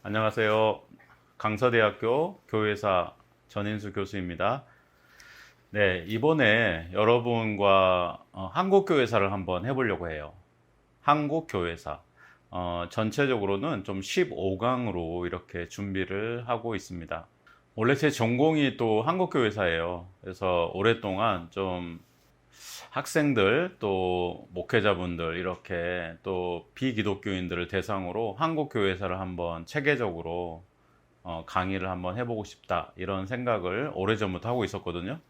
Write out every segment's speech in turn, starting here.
안녕하세요. 강서대학교 교회사 전인수 교수입니다. 네, 이번에 여러분과 한국교회사를 한번 해보려고 해요. 한국교회사. 전체적으로는 좀 15강으로 이렇게 준비를 하고 있습니다. 원래 제 전공이 또 한국교회사예요. 그래서 오랫동안 좀 학생들 또 목회자분들 이렇게 또 비기독교인들을 대상으로 한국교회사를 한번 체계적으로 강의를 한번 해보고 싶다 이런 생각을 오래전부터 하고 있었거든요.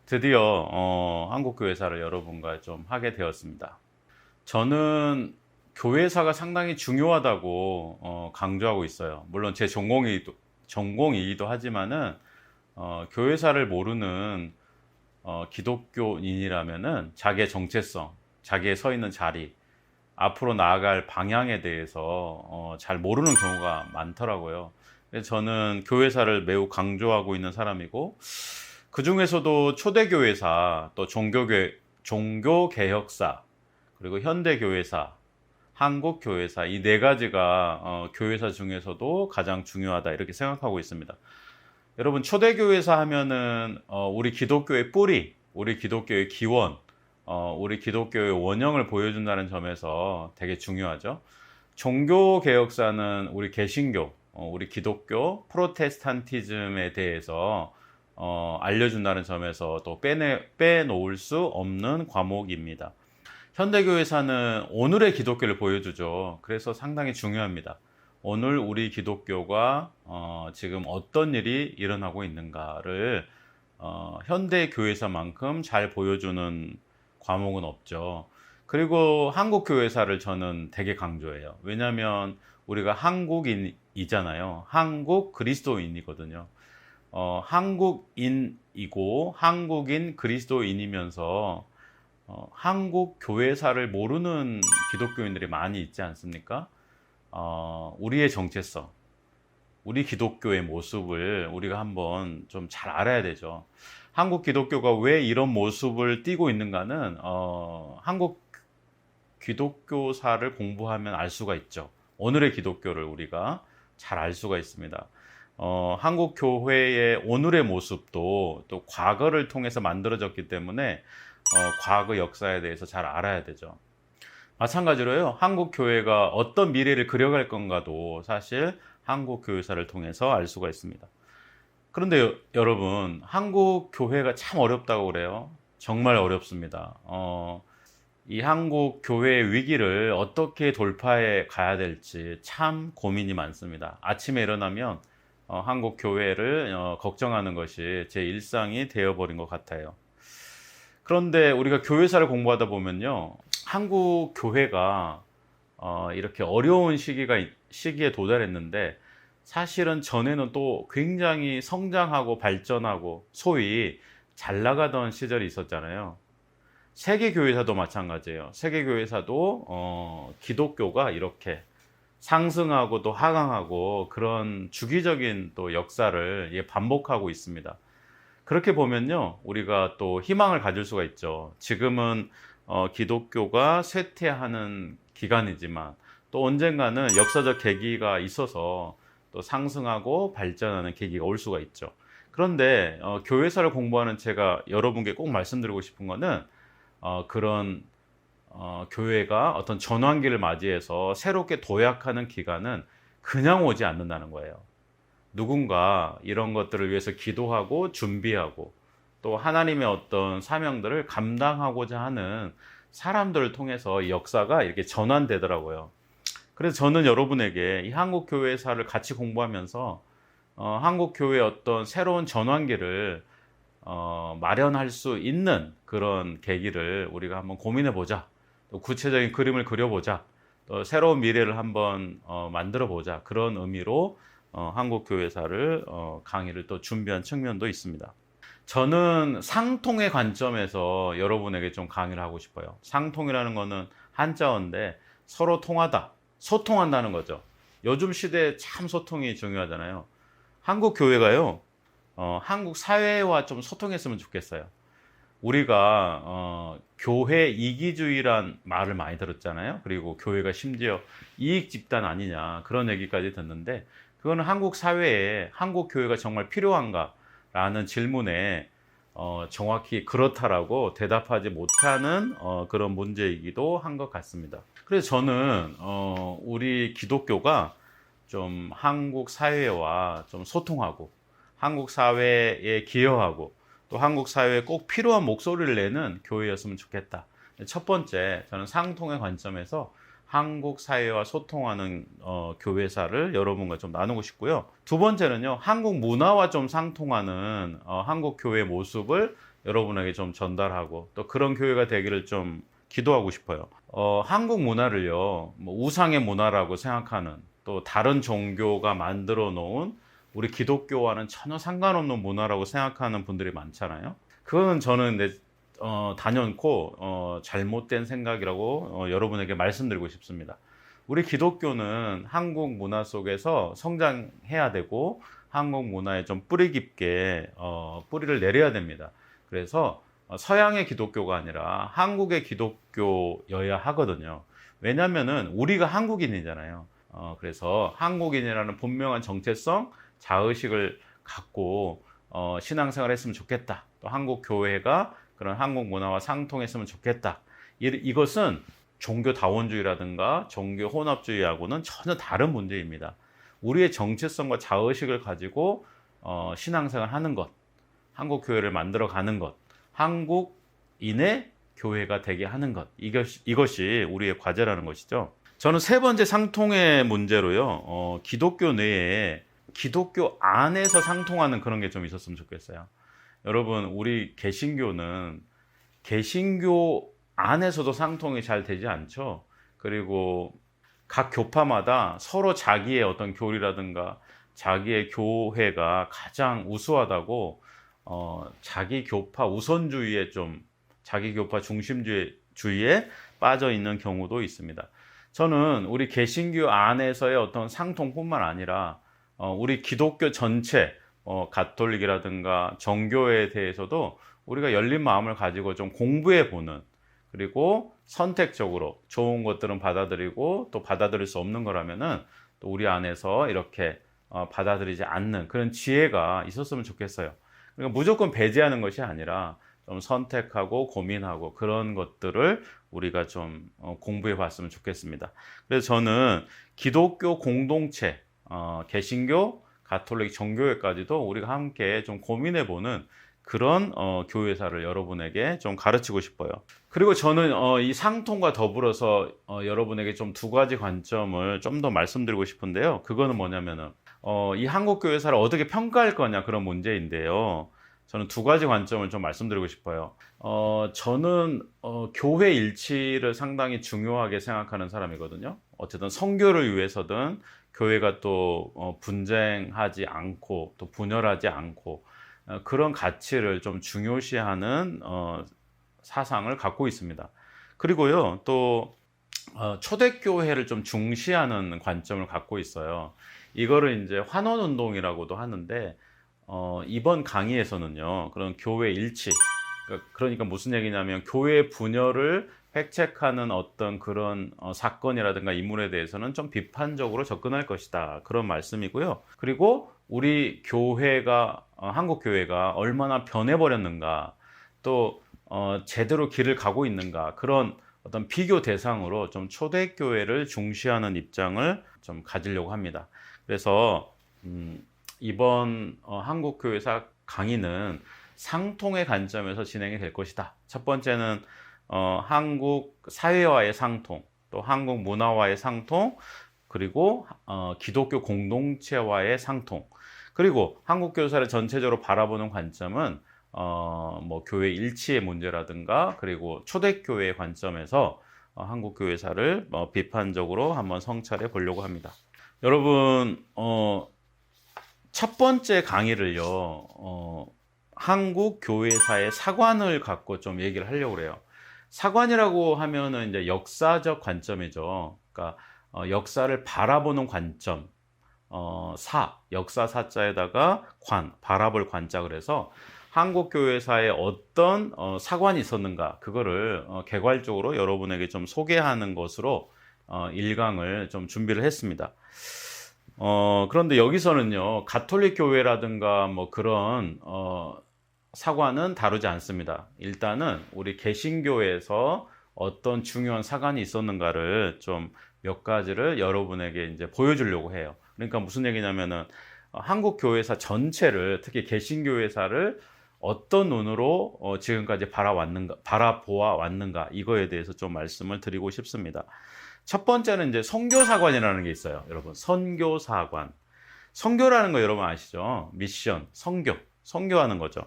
드디어 한국교회사를 여러분과 좀 하게 되었습니다. 저는 교회사가 상당히 중요하다고 강조하고 있어요. 물론 제 전공이기도 하지만은 교회사를 모르는 기독교인이라면은 자기의 정체성, 자기의 서 있는 자리, 앞으로 나아갈 방향에 대해서 잘 모르는 경우가 많더라고요. 그래서 저는 교회사를 매우 강조하고 있는 사람이고, 그 중에서도 초대교회사, 또 종교개혁사, 그리고 현대교회사, 한국교회사, 이 네 가지가 교회사 중에서도 가장 중요하다 이렇게 생각하고 있습니다. 여러분, 초대교회사 하면은 우리 기독교의 뿌리, 우리 기독교의 기원, 우리 기독교의 원형을 보여준다는 점에서 되게 중요하죠. 종교개혁사는 우리 개신교, 우리 기독교, 프로테스탄티즘에 대해서 알려준다는 점에서 또 빼놓을 수 없는 과목입니다. 현대교회사는 오늘의 기독교를 보여주죠. 그래서 상당히 중요합니다. 오늘 우리 기독교가 지금 어떤 일이 일어나고 있는가를 현대교회사만큼 잘 보여주는 과목은 없죠. 그리고 한국교회사를 저는 되게 강조해요. 왜냐하면 우리가 한국인이잖아요. 한국 그리스도인이거든요. 한국인이고 한국인 그리스도인이면서 한국 교회사를 모르는 기독교인들이 많이 있지 않습니까? 우리의 정체성, 우리 기독교의 모습을 우리가 한번 좀 잘 알아야 되죠. 한국 기독교가 왜 이런 모습을 띠고 있는가는 한국 기독교사를 공부하면 알 수가 있죠. 오늘의 기독교를 우리가 잘 알 수가 있습니다. 한국 교회의 오늘의 모습도 또 과거를 통해서 만들어졌기 때문에 과거 역사에 대해서 잘 알아야 되죠. 마찬가지로요, 한국 교회가 어떤 미래를 그려갈 건가도 사실 한국 교회사를 통해서 알 수가 있습니다. 그런데 여러분, 한국 교회가 참 어렵다고 그래요. 정말 어렵습니다. 이 한국 교회의 위기를 어떻게 돌파해 가야 될지 참 고민이 많습니다. 아침에 일어나면 한국 교회를 걱정하는 것이 제 일상이 되어버린 것 같아요. 그런데 우리가 교회사를 공부하다 보면요, 한국 교회가 이렇게 어려운 시기에 도달했는데, 사실은 전에는 또 굉장히 성장하고 발전하고 소위 잘 나가던 시절이 있었잖아요. 세계교회사도 마찬가지예요. 세계교회사도 기독교가 이렇게 상승하고 또 하강하고 그런 주기적인 또 역사를 반복하고 있습니다. 그렇게 보면요, 우리가 또 희망을 가질 수가 있죠. 지금은 기독교가 쇠퇴하는 기간이지만 또 언젠가는 역사적 계기가 있어서 또 상승하고 발전하는 계기가 올 수가 있죠. 그런데 교회사를 공부하는 제가 여러분께 꼭 말씀드리고 싶은 거는 그런 교회가 어떤 전환기를 맞이해서 새롭게 도약하는 기간은 그냥 오지 않는다는 거예요. 누군가 이런 것들을 위해서 기도하고 준비하고 또 하나님의 어떤 사명들을 감당하고자 하는 사람들을 통해서 이 역사가 이렇게 전환되더라고요. 그래서 저는 여러분에게 이 한국교회사를 같이 공부하면서 한국교회의 어떤 새로운 전환기를 마련할 수 있는 그런 계기를 우리가 한번 고민해 보자. 또 구체적인 그림을 그려보자. 또 새로운 미래를 한번 만들어 보자. 그런 의미로 한국교회사를 강의를 또 준비한 측면도 있습니다. 저는 상통의 관점에서 여러분에게 좀 강의를 하고 싶어요. 상통이라는 거는 한자어인데 서로 통하다, 소통한다는 거죠. 요즘 시대에 참 소통이 중요하잖아요. 한국 교회가요, 한국 사회와 좀 소통했으면 좋겠어요. 우리가 교회 이기주의란 말을 많이 들었잖아요. 그리고 교회가 심지어 이익 집단 아니냐 그런 얘기까지 듣는데, 그거는 한국 사회에 한국 교회가 정말 필요한가라는 질문에 정확히 그렇다라고 대답하지 못하는 그런 문제이기도 한 것 같습니다. 그래서 저는 우리 기독교가 좀 한국 사회와 좀 소통하고 한국 사회에 기여하고 또 한국 사회에 꼭 필요한 목소리를 내는 교회였으면 좋겠다. 첫 번째, 저는 상통의 관점에서 한국 사회와 소통하는 교회사를 여러분과 좀 나누고 싶고요. 두 번째는요, 한국 문화와 좀 상통하는 한국 교회의 모습을 여러분에게 좀 전달하고 또 그런 교회가 되기를 좀 기도하고 싶어요. 한국 문화를요, 뭐 우상의 문화라고 생각하는 또 다른 종교가 만들어 놓은 우리 기독교와는 전혀 상관없는 문화라고 생각하는 분들이 많잖아요. 그거는 저는 단연코 잘못된 생각이라고 여러분에게 말씀드리고 싶습니다. 우리 기독교는 한국 문화 속에서 성장해야 되고 한국 문화에 좀 뿌리 깊게 뿌리를 내려야 됩니다. 그래서 서양의 기독교가 아니라 한국의 기독교여야 하거든요. 왜냐하면은 우리가 한국인이잖아요. 그래서 한국인이라는 분명한 정체성, 자의식을 갖고 신앙생활을 했으면 좋겠다. 또 한국 교회가 그런 한국 문화와 상통했으면 좋겠다. 이것은 종교 다원주의라든가 종교 혼합주의하고는 전혀 다른 문제입니다. 우리의 정체성과 자의식을 가지고 신앙생활 하는 것, 한국 교회를 만들어 가는 것, 한국인의 교회가 되게 하는 것, 이것이 우리의 과제라는 것이죠. 저는 세 번째 상통의 문제로요, 기독교 내에 기독교 안에서 상통하는 그런 게 좀 있었으면 좋겠어요. 여러분, 우리 개신교는 개신교 안에서도 상통이 잘 되지 않죠. 그리고 각 교파마다 서로 자기의 어떤 교리라든가 자기의 교회가 가장 우수하다고 자기 교파 우선주의에 좀 자기 교파 중심주의에 빠져 있는 경우도 있습니다. 저는 우리 개신교 안에서의 어떤 상통뿐만 아니라 우리 기독교 전체 가톨릭이라든가 정교회에 대해서도 우리가 열린 마음을 가지고 좀 공부해 보는, 그리고 선택적으로 좋은 것들은 받아들이고 또 받아들일 수 없는 거라면은 또 우리 안에서 이렇게 받아들이지 않는 그런 지혜가 있었으면 좋겠어요. 그러니까 무조건 배제하는 것이 아니라 좀 선택하고 고민하고 그런 것들을 우리가 좀 공부해 봤으면 좋겠습니다. 그래서 저는 기독교 공동체, 개신교, 가톨릭, 정교회까지도 우리가 함께 좀 고민해 보는 그런 교회사를 여러분에게 좀 가르치고 싶어요. 그리고 저는 이 상통과 더불어서 여러분에게 좀 두 가지 관점을 좀 더 말씀드리고 싶은데요. 그거는 뭐냐면은 이 한국 교회사를 어떻게 평가할 거냐, 그런 문제인데요. 저는 두 가지 관점을 좀 말씀드리고 싶어요. 저는 교회 일치를 상당히 중요하게 생각하는 사람이거든요. 어쨌든 선교를 위해서든 교회가 또 분쟁하지 않고 또 분열하지 않고 그런 가치를 좀 중요시하는 사상을 갖고 있습니다. 그리고요, 또 초대교회를 좀 중시하는 관점을 갖고 있어요. 이거를 이제 환원운동이라고도 하는데 이번 강의에서는요, 그런 교회 일치, 그러니까 무슨 얘기냐면 교회 분열을 획책하는 어떤 그런 사건이라든가 인물에 대해서는 좀 비판적으로 접근할 것이다, 그런 말씀이고요. 그리고 우리 교회가 한국 교회가 얼마나 변해버렸는가, 또 제대로 길을 가고 있는가, 그런 어떤 비교 대상으로 좀 초대교회를 중시하는 입장을 좀 가지려고 합니다. 그래서 이번 한국교회사 강의는 상통의 관점에서 진행이 될 것이다. 첫 번째는 한국 사회와의 상통, 또 한국 문화와의 상통, 그리고 기독교 공동체와의 상통, 그리고 한국 교회사를 전체적으로 바라보는 관점은 뭐 교회 일치의 문제라든가 그리고 초대교회의 관점에서 한국 교회사를 비판적으로 한번 성찰해 보려고 합니다. 여러분, 첫 번째 강의를요, 한국 교회사의 사관을 갖고 좀 얘기를 하려고 그래요. 사관이라고 하면은 이제 역사적 관점이죠. 그러니까 역사를 바라보는 관점, 역사 사자에다가 바라볼 관자, 그래서 한국 교회사에 어떤 사관이 있었는가, 그거를 개괄적으로 여러분에게 좀 소개하는 것으로 1강을 좀 준비를 했습니다. 그런데 여기서는요, 가톨릭 교회라든가 뭐 그런, 사관은 다루지 않습니다. 일단은 우리 개신교에서 어떤 중요한 사관이 있었는가를 좀 몇 가지를 여러분에게 이제 보여주려고 해요. 그러니까 무슨 얘기냐면은, 한국 교회사 전체를, 특히 개신교회사를 어떤 눈으로 지금까지 바라보아 왔는가, 이거에 대해서 좀 말씀을 드리고 싶습니다. 첫 번째는 이제 선교사관이라는 게 있어요. 여러분, 선교사관. 선교라는 거 여러분 아시죠? 미션, 선교하는 거죠.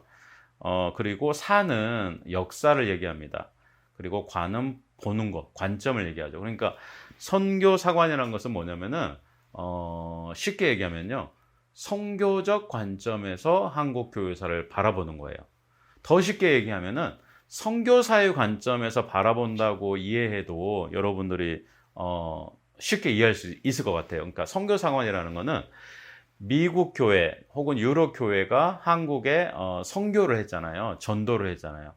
그리고 사는 역사를 얘기합니다. 그리고 관은 보는 것, 관점을 얘기하죠. 그러니까 선교사관이라는 것은 뭐냐면은, 쉽게 얘기하면요, 선교적 관점에서 한국 교회사를 바라보는 거예요. 더 쉽게 얘기하면은 선교사의 관점에서 바라본다고 이해해도 여러분들이 쉽게 이해할 수 있을 것 같아요. 그러니까 선교사관이라는 거는 미국 교회 혹은 유럽 교회가 한국에 선교를 했잖아요. 전도를 했잖아요.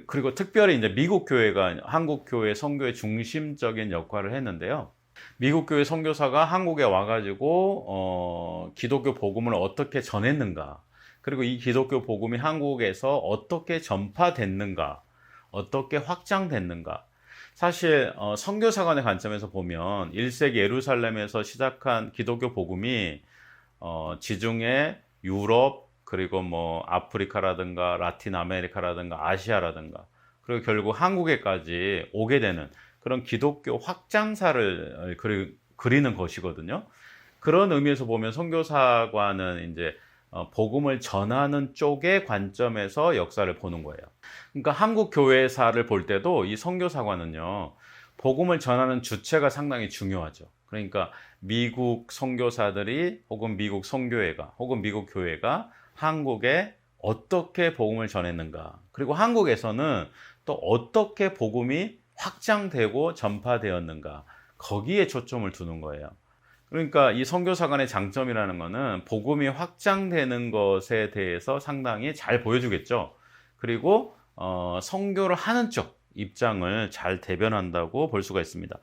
그리고 특별히 이제 미국 교회가 한국 교회 선교의 중심적인 역할을 했는데요. 미국 교회 선교사가 한국에 와가지고 기독교 복음을 어떻게 전했는가, 그리고 이 기독교 복음이 한국에서 어떻게 전파됐는가, 어떻게 확장됐는가. 사실 선교사관의 관점에서 보면 1세기 예루살렘에서 시작한 기독교 복음이 지중해, 유럽, 그리고 뭐 아프리카라든가 라틴 아메리카라든가 아시아라든가, 그리고 결국 한국에까지 오게 되는 그런 기독교 확장사를 그리는 것이거든요. 그런 의미에서 보면 선교사관은 이제 복음을 전하는 쪽의 관점에서 역사를 보는 거예요. 그러니까 한국 교회사를 볼 때도 이 선교사관은요, 복음을 전하는 주체가 상당히 중요하죠. 그러니까 미국 선교사들이 혹은 미국 선교회가 혹은 미국 교회가 한국에 어떻게 복음을 전했는가, 그리고 한국에서는 또 어떻게 복음이 확장되고 전파되었는가, 거기에 초점을 두는 거예요. 그러니까 이 선교사관의 장점이라는 거는 복음이 확장되는 것에 대해서 상당히 잘 보여주겠죠. 그리고 선교를 하는 쪽 입장을 잘 대변한다고 볼 수가 있습니다.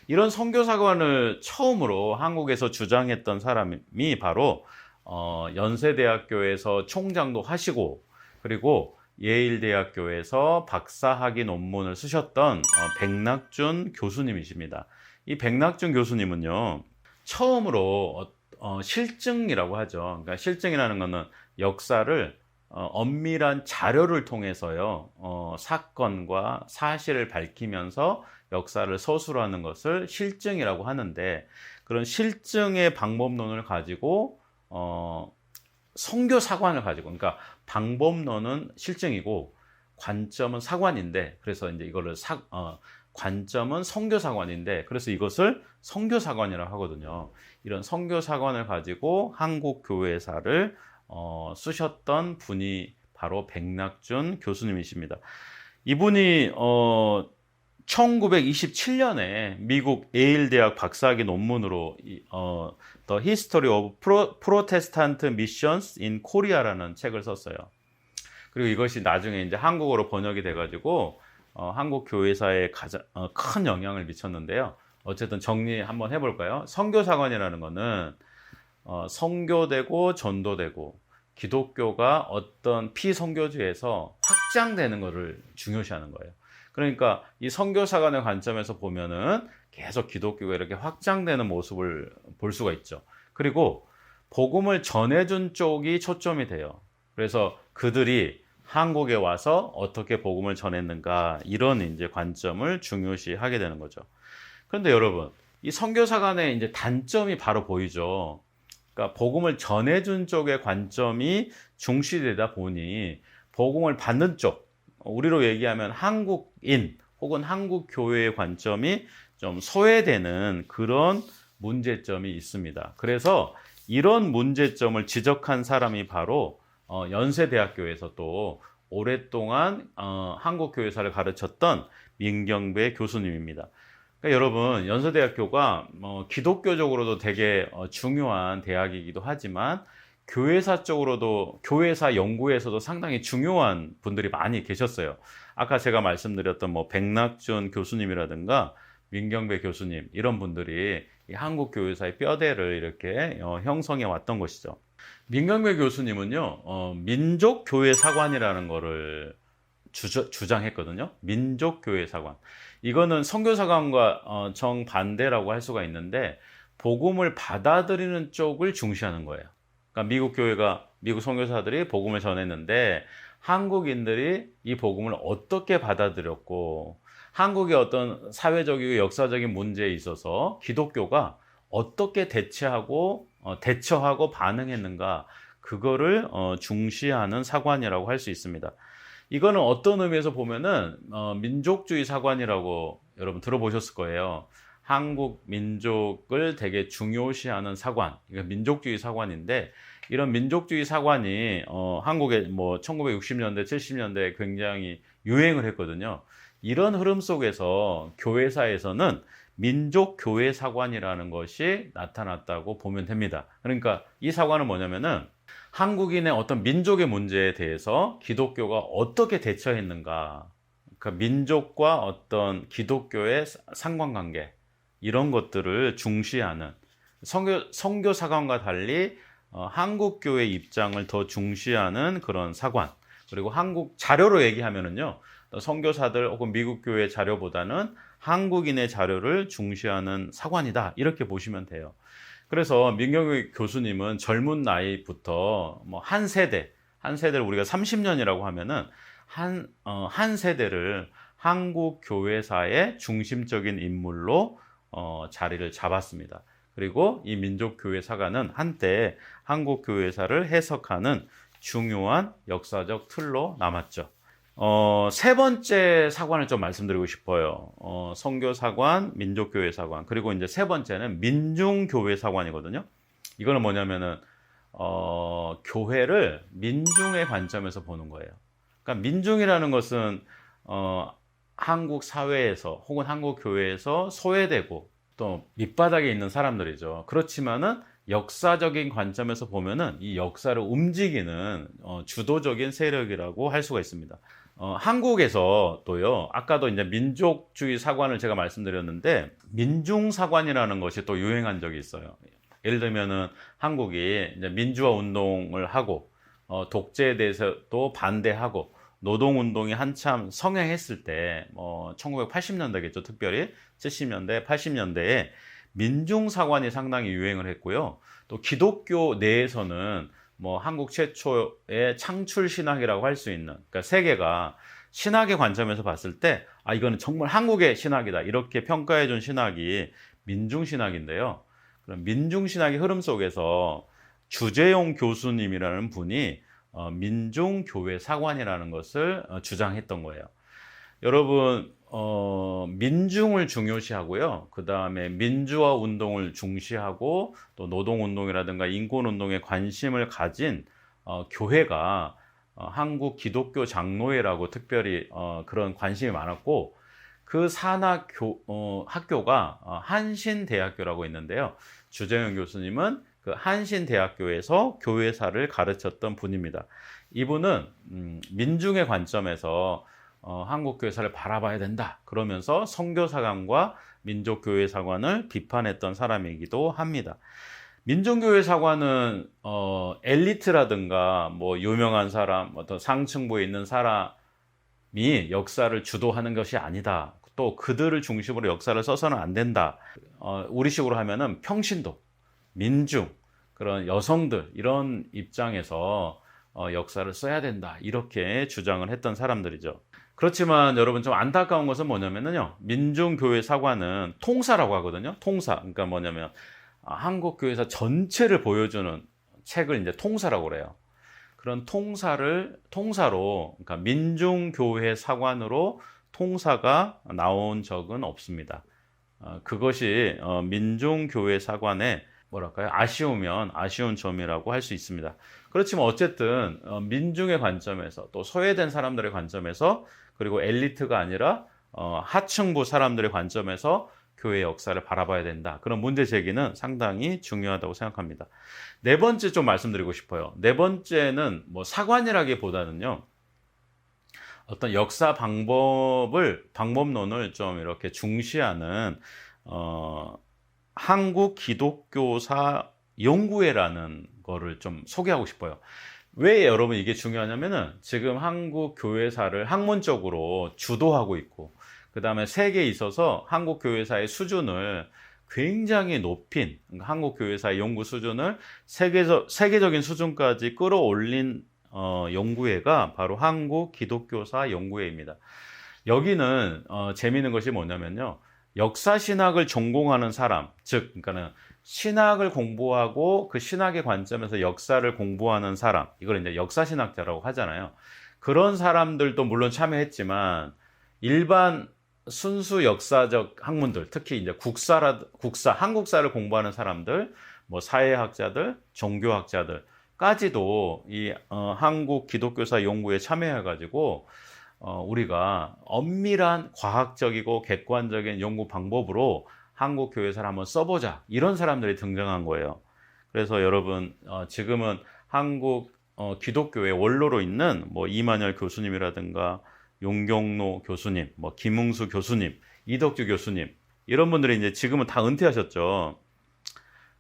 이런 선교사관을 처음으로 한국에서 주장했던 사람이 바로 연세대학교에서 총장도 하시고, 그리고 예일대학교에서 박사학위 논문을 쓰셨던 백낙준 교수님이십니다. 이 백낙준 교수님은요, 처음으로 실증이라고 하죠. 그러니까 실증이라는 것은 역사를 엄밀한 자료를 통해서요, 사건과 사실을 밝히면서 역사를 서술하는 것을 실증이라고 하는데, 그런 실증의 방법론을 가지고 선교사관을 가지고, 그러니까 방법론은 실증이고 관점은 사관인데, 그래서 이제 이거를 관점은 선교사관인데, 그래서 이것을 선교사관이라고 하거든요. 이런 선교사관을 가지고 한국 교회사를 쓰셨던 분이 바로 백낙준 교수님이십니다. 이분이 1927년에 미국 예일 대학 박사학위 논문으로 The History of Protestant Missions in Korea라는 책을 썼어요. 그리고 이것이 나중에 이제 한국어로 번역이 돼가지고 한국 교회사에 가장 큰 영향을 미쳤는데요. 어쨌든 정리 한번 해볼까요? 선교사관이라는 것은 선교되고 전도되고 기독교가 어떤 피선교지에서 확장되는 것을 중요시하는 거예요. 그러니까 이 선교사관의 관점에서 보면은 계속 기독교가 이렇게 확장되는 모습을 볼 수가 있죠. 그리고 복음을 전해준 쪽이 초점이 돼요. 그래서 그들이 한국에 와서 어떻게 복음을 전했는가, 이런 이제 관점을 중요시하게 되는 거죠. 그런데 여러분, 이 선교사관의 이제 단점이 바로 보이죠. 그러니까 복음을 전해준 쪽의 관점이 중시되다 보니 복음을 받는 쪽, 우리로 얘기하면 한국인 혹은 한국 교회의 관점이 좀 소외되는 그런 문제점이 있습니다. 그래서 이런 문제점을 지적한 사람이 바로 연세대학교에서 또 오랫동안 한국 교회사를 가르쳤던 민경배 교수님입니다. 그러니까 여러분, 연세대학교가 기독교적으로도 되게 중요한 대학이기도 하지만 교회사 쪽으로도, 교회사 연구에서도 상당히 중요한 분들이 많이 계셨어요. 아까 제가 말씀드렸던 백낙준 교수님이라든가 민경배 교수님 이런 분들이 이 한국 교회사의 뼈대를 이렇게 형성해 왔던 것이죠. 민경배 교수님은요, 민족교회사관이라는 거를 주장했거든요. 민족교회사관. 이거는 선교사관과 정반대라고 할 수가 있는데, 복음을 받아들이는 쪽을 중시하는 거예요. 그러니까 미국 선교사들이 복음을 전했는데, 한국인들이 이 복음을 어떻게 받아들였고, 한국의 어떤 사회적이고 역사적인 문제에 있어서 기독교가 어떻게 대처하고 반응했는가, 그거를 중시하는 사관이라고 할 수 있습니다. 이거는 어떤 의미에서 보면은 민족주의 사관이라고 여러분 들어보셨을 거예요. 한국 민족을 되게 중요시하는 사관, 이거 민족주의 사관인데, 이런 민족주의 사관이 한국에 뭐 1960년대, 70년대에 굉장히 유행을 했거든요. 이런 흐름 속에서 교회사에서는 민족교회 사관이라는 것이 나타났다고 보면 됩니다. 그러니까 이 사관은 뭐냐면은 한국인의 어떤 민족의 문제에 대해서 기독교가 어떻게 대처했는가, 그러니까 민족과 어떤 기독교의 상관관계, 이런 것들을 중시하는, 선교 사관과 달리 한국 교회 입장을 더 중시하는 그런 사관. 그리고 한국 자료로 얘기하면은요, 선교사들 혹은 미국 교회 자료보다는 한국인의 자료를 중시하는 사관이다, 이렇게 보시면 돼요. 그래서 민경배 교수님은 젊은 나이부터 뭐 한 세대를 우리가 30년이라고 하면은 한 세대를 한국 교회사의 중심적인 인물로 자리를 잡았습니다. 그리고 이 민족교회 사관은 한때 한국 교회사를 해석하는 중요한 역사적 틀로 남았죠. 세 번째 사관을 좀 말씀드리고 싶어요. 선교사관, 민족교회사관, 그리고 이제 세 번째는 민중교회사관이거든요. 이거는 뭐냐면은, 교회를 민중의 관점에서 보는 거예요. 그러니까 민중이라는 것은, 한국 사회에서 혹은 한국 교회에서 소외되고 또 밑바닥에 있는 사람들이죠. 그렇지만은 역사적인 관점에서 보면은 이 역사를 움직이는 주도적인 세력이라고 할 수가 있습니다. 한국에서 또요, 아까도 이제 민족주의 사관을 제가 말씀드렸는데, 민중사관이라는 것이 또 유행한 적이 있어요. 예를 들면은 한국이 이제 민주화 운동을 하고, 독재에 대해서도 반대하고, 노동운동이 한참 성행했을 때, 1980년대겠죠, 특별히 70년대, 80년대에 민중사관이 상당히 유행을 했고요. 또 기독교 내에서는 뭐 한국 최초의 창출 신학이라고 할 수 있는, 그러니까 세계가 신학의 관점에서 봤을 때, 이거는 정말 한국의 신학이다, 이렇게 평가해 준 신학이 민중신학인데요. 그럼 민중신학의 흐름 속에서 주재용 교수님이라는 분이 민중교회 사관이라는 것을 주장했던 거예요. 여러분, 민중을 중요시하고요. 그 다음에 민주화 운동을 중시하고 또 노동운동이라든가 인권운동에 관심을 가진 교회가 한국 기독교 장로회라고 특별히 그런 관심이 많았고, 그 산하 학교가 한신대학교라고 있는데요. 주재영 교수님은 그 한신대학교에서 교회사를 가르쳤던 분입니다. 이분은 민중의 관점에서 한국 교회사를 바라봐야 된다, 그러면서 선교사관과 민족교회사관을 비판했던 사람이기도 합니다. 민중교회사관은 엘리트라든가 뭐 유명한 사람, 어떤 상층부에 있는 사람이 역사를 주도하는 것이 아니다, 또 그들을 중심으로 역사를 써서는 안 된다, 우리식으로 하면은 평신도, 민중, 그런 여성들, 이런 입장에서 역사를 써야 된다, 이렇게 주장을 했던 사람들이죠. 그렇지만 여러분, 좀 안타까운 것은 뭐냐면요, 민중교회 사관은 통사라고 하거든요. 통사. 그러니까 뭐냐면 한국 교회사 전체를 보여주는 책을 이제 통사라고 그래요. 그런 통사로, 그러니까 민중교회 사관으로 통사가 나온 적은 없습니다. 그것이 민중교회 사관의 뭐랄까요, 아쉬운 점이라고 할 수 있습니다. 그렇지만 어쨌든 민중의 관점에서, 또 소외된 사람들의 관점에서, 그리고 엘리트가 아니라 하층부 사람들의 관점에서 교회의 역사를 바라봐야 된다, 그런 문제 제기는 상당히 중요하다고 생각합니다. 네 번째 좀 말씀드리고 싶어요. 네 번째는 뭐 사관이라기보다는요, 어떤 역사 방법론을 좀 이렇게 중시하는 한국 기독교사 연구회라는 거를 좀 소개하고 싶어요. 왜 여러분 이게 중요하냐면은 지금 한국 교회사를 학문적으로 주도하고 있고, 그 다음에 세계에 있어서 한국 교회사의 수준을 굉장히 높인, 그러니까 한국 교회사의 연구 수준을 세계적인 수준까지 끌어올린 연구회가 바로 한국 기독교사 연구회입니다. 여기는 재미있는 것이 뭐냐면요, 역사신학을 전공하는 사람, 즉 그러니까는 신학을 공부하고 그 신학의 관점에서 역사를 공부하는 사람, 이걸 이제 역사신학자라고 하잖아요. 그런 사람들도 물론 참여했지만 일반 순수 역사적 학문들, 특히 이제 한국사를 공부하는 사람들, 뭐 사회학자들, 종교학자들까지도 이 한국 기독교사 연구에 참여해가지고 우리가 엄밀한 과학적이고 객관적인 연구 방법으로 한국 교회사를 한번 써보자, 이런 사람들이 등장한 거예요. 그래서 여러분 지금은 한국 기독교의 원로로 있는 뭐 이만열 교수님이라든가 용경로 교수님, 뭐 김웅수 교수님, 이덕주 교수님, 이런 분들이 이제 지금은 다 은퇴하셨죠.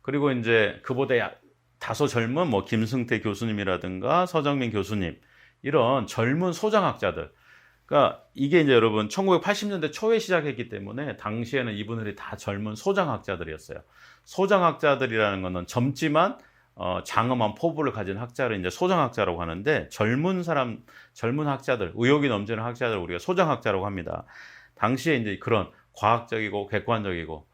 그리고 이제 그보다 다소 젊은 뭐 김승태 교수님이라든가 서정민 교수님, 이런 젊은 소장학자들. 그러니까 이게 이제 여러분 1980년대 초에 시작했기 때문에 당시에는 이분들이 다 젊은 소장학자들이었어요. 소장학자들이라는 거는 젊지만 장엄한 포부를 가진 학자를 이제 소장학자라고 하는데, 젊은 학자들, 의욕이 넘치는 학자들 우리가 소장학자라고 합니다. 당시에 이제 그런 과학적이고 객관적이고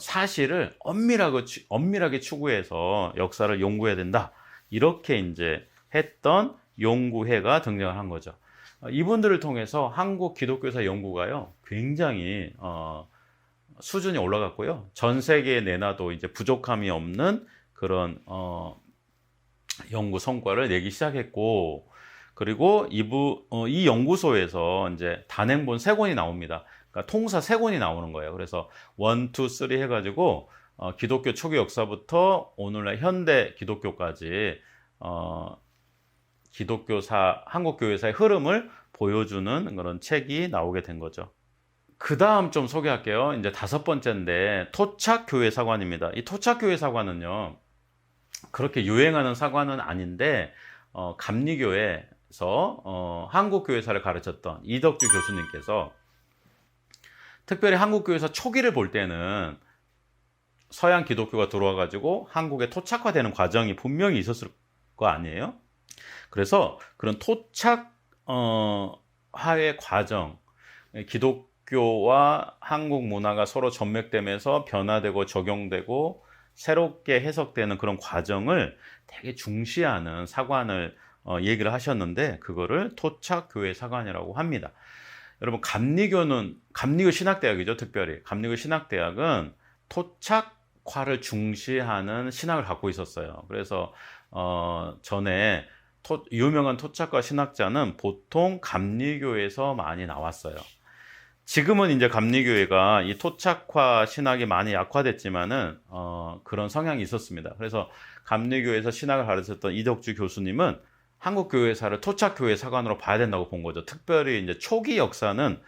사실을 엄밀하게 추구해서 역사를 연구해야 된다, 이렇게 이제 했던 연구회가 등장을 한 거죠. 이분들을 통해서 한국 기독교사 연구가요 굉장히 수준이 올라갔고요, 전 세계에 내놔도 이제 부족함이 없는 그런 연구 성과를 내기 시작했고, 그리고 이 연구소에서 이제 단행본 3권이 나옵니다. 그러니까 통사 3권이 나오는 거예요. 그래서 1, 2, 3 해가지고 기독교 초기 역사부터 오늘날 현대 기독교까지 한국 교회사의 흐름을 보여주는 그런 책이 나오게 된 거죠. 그 다음 좀 소개할게요. 이제 5번째인데 토착교회 사관입니다. 이 토착교회 사관은요 그렇게 유행하는 사관은 아닌데 감리교회에서 한국 교회사를 가르쳤던 이덕주 교수님께서 특별히 한국 교회사 초기를 볼 때는 서양 기독교가 들어와 가지고 한국에 토착화되는 과정이 분명히 있었을 거 아니에요? 그래서 그런 토착화의 과정, 기독교와 한국 문화가 서로 접맥되면서 변화되고 적용되고 새롭게 해석되는 그런 과정을 되게 중시하는 사관을 얘기를 하셨는데, 그거를 토착교회 사관이라고 합니다. 여러분 감리교 신학대학이죠. 특별히 감리교 신학대학은 토착화를 중시하는 신학을 갖고 있었어요. 그래서 전에 유명한 토착화 신학자는 보통 감리교에서 많이 나왔어요. 지금은 이제 감리교회가 이 토착화 신학이 많이 약화됐지만은 그런 성향이 있었습니다. 그래서 감리교에서 신학을 가르쳤던 이덕주 교수님은 한국 교회사를 토착교회 사관으로 봐야 된다고 본 거죠. 특별히 이제 초기 역사는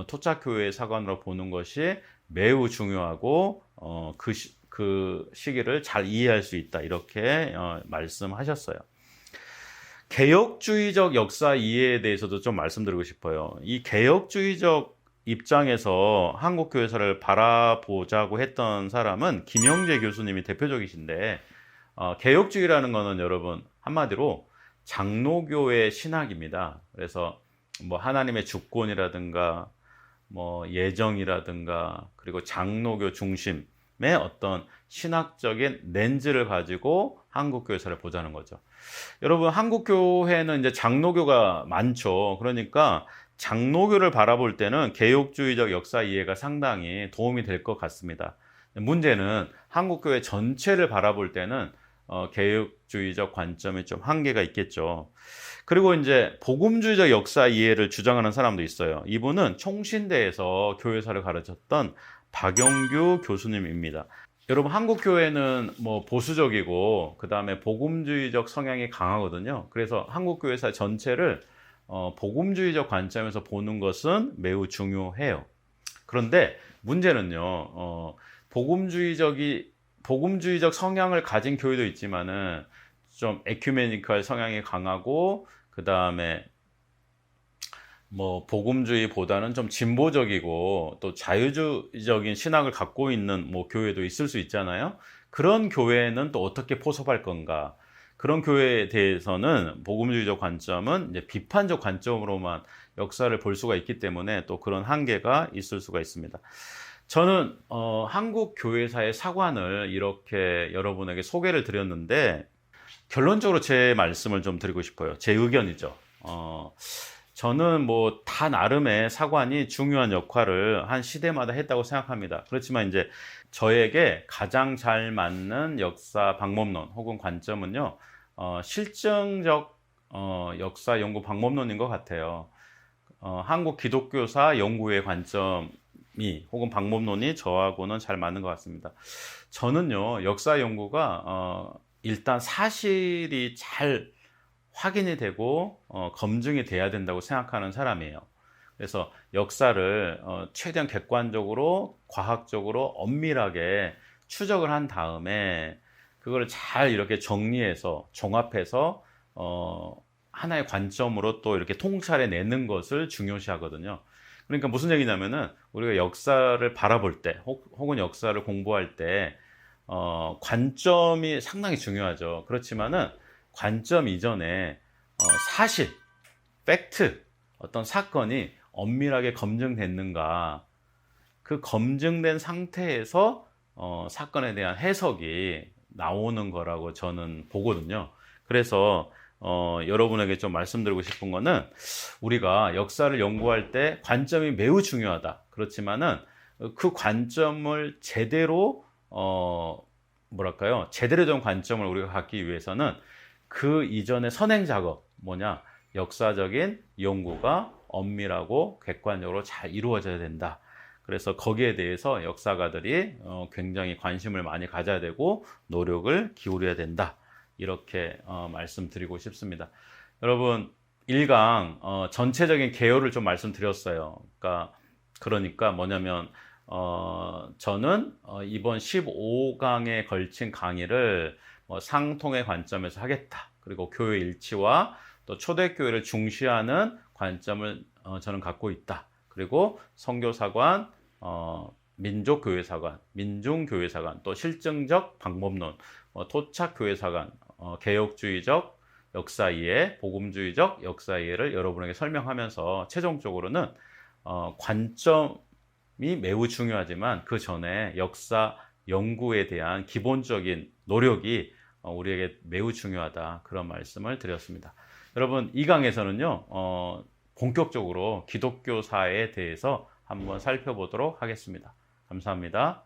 토착교회 사관으로 보는 것이 매우 중요하고 그 시기를 잘 이해할 수 있다, 이렇게 말씀하셨어요. 개혁주의적 역사 이해에 대해서도 좀 말씀드리고 싶어요. 이 개혁주의적 입장에서 한국 교회사를 바라보자고 했던 사람은 김영재 교수님이 대표적이신데, 개혁주의라는 거는 여러분 한마디로 장로교의 신학입니다. 그래서 뭐 하나님의 주권이라든가 뭐 예정이라든가 그리고 장로교 중심의 어떤 신학적인 렌즈를 가지고 한국 교회사를 보자는 거죠. 여러분 한국 교회는 이제 장로교가 많죠. 그러니까 장로교를 바라볼 때는 개혁주의적 역사 이해가 상당히 도움이 될 것 같습니다. 문제는 한국 교회 전체를 바라볼 때는 개혁주의적 관점이 좀 한계가 있겠죠. 그리고 이제 복음주의적 역사 이해를 주장하는 사람도 있어요. 이분은 총신대에서 교회사를 가르쳤던 박영규 교수님입니다. 여러분 한국 교회는 뭐 보수적이고 그 다음에 복음주의적 성향이 강하거든요. 그래서 한국 교회사 전체를 복음주의적 관점에서 보는 것은 매우 중요해요. 그런데 문제는요, 복음주의적 성향을 가진 교회도 있지만은 좀 에큐메니컬 성향이 강하고, 그 다음에 뭐 복음주의보다는 좀 진보적이고 또 자유주의적인 신학을 갖고 있는 뭐 교회도 있을 수 있잖아요. 그런 교회는 또 어떻게 포섭할 건가? 그런 교회에 대해서는 복음주의적 관점은 이제 비판적 관점으로만 역사를 볼 수가 있기 때문에 또 그런 한계가 있을 수가 있습니다. 저는 한국 교회사의 사관을 이렇게 여러분에게 소개를 드렸는데, 결론적으로 제 말씀을 좀 드리고 싶어요. 제 의견이죠. 저는 뭐 다 나름의 사관이 중요한 역할을 한 시대마다 했다고 생각합니다. 그렇지만 이제 저에게 가장 잘 맞는 역사 방법론 혹은 관점은요, 실증적 역사 연구 방법론인 것 같아요. 한국 기독교사 연구의 관점이 혹은 방법론이 저하고는 잘 맞는 것 같습니다. 저는요, 역사 연구가 일단 사실이 잘 확인이 되고 검증이 돼야 된다고 생각하는 사람이에요. 그래서 역사를 최대한 객관적으로, 과학적으로, 엄밀하게 추적을 한 다음에 그걸 잘 이렇게 정리해서 종합해서 하나의 관점으로 또 이렇게 통찰해 내는 것을 중요시 하거든요. 그러니까 무슨 얘기냐면은, 우리가 역사를 바라볼 때 혹은 역사를 공부할 때 관점이 상당히 중요하죠. 그렇지만은 관점 이전에 사실, 팩트, 어떤 사건이 엄밀하게 검증됐는가, 그 검증된 상태에서 사건에 대한 해석이 나오는 거라고 저는 보거든요. 그래서 여러분에게 좀 말씀드리고 싶은 거는, 우리가 역사를 연구할 때 관점이 매우 중요하다. 그렇지만은 그 관점을 제대로 제대로 된 관점을 우리가 갖기 위해서는 그 이전의 선행 작업, 역사적인 연구가 엄밀하고 객관적으로 잘 이루어져야 된다. 그래서 거기에 대해서 역사가들이 굉장히 관심을 많이 가져야 되고 노력을 기울여야 된다. 이렇게 말씀드리고 싶습니다. 여러분, 1강 전체적인 개요를 좀 말씀드렸어요. 그러니까 뭐냐면, 저는 이번 15강에 걸친 강의를 상통의 관점에서 하겠다. 그리고 교회 일치와 또 초대교회를 중시하는 관점을 저는 갖고 있다. 그리고 선교사관, 민족교회사관, 민중교회사관, 또 실증적 방법론, 토착교회사관, 개혁주의적 역사이해, 복음주의적 역사이해를 여러분에게 설명하면서 최종적으로는 관점이 매우 중요하지만 그 전에 역사 연구에 대한 기본적인 노력이 우리에게 매우 중요하다, 그런 말씀을 드렸습니다. 여러분, 이 강에서는요, 본격적으로 기독교사에 대해서 한번 살펴보도록 하겠습니다. 감사합니다.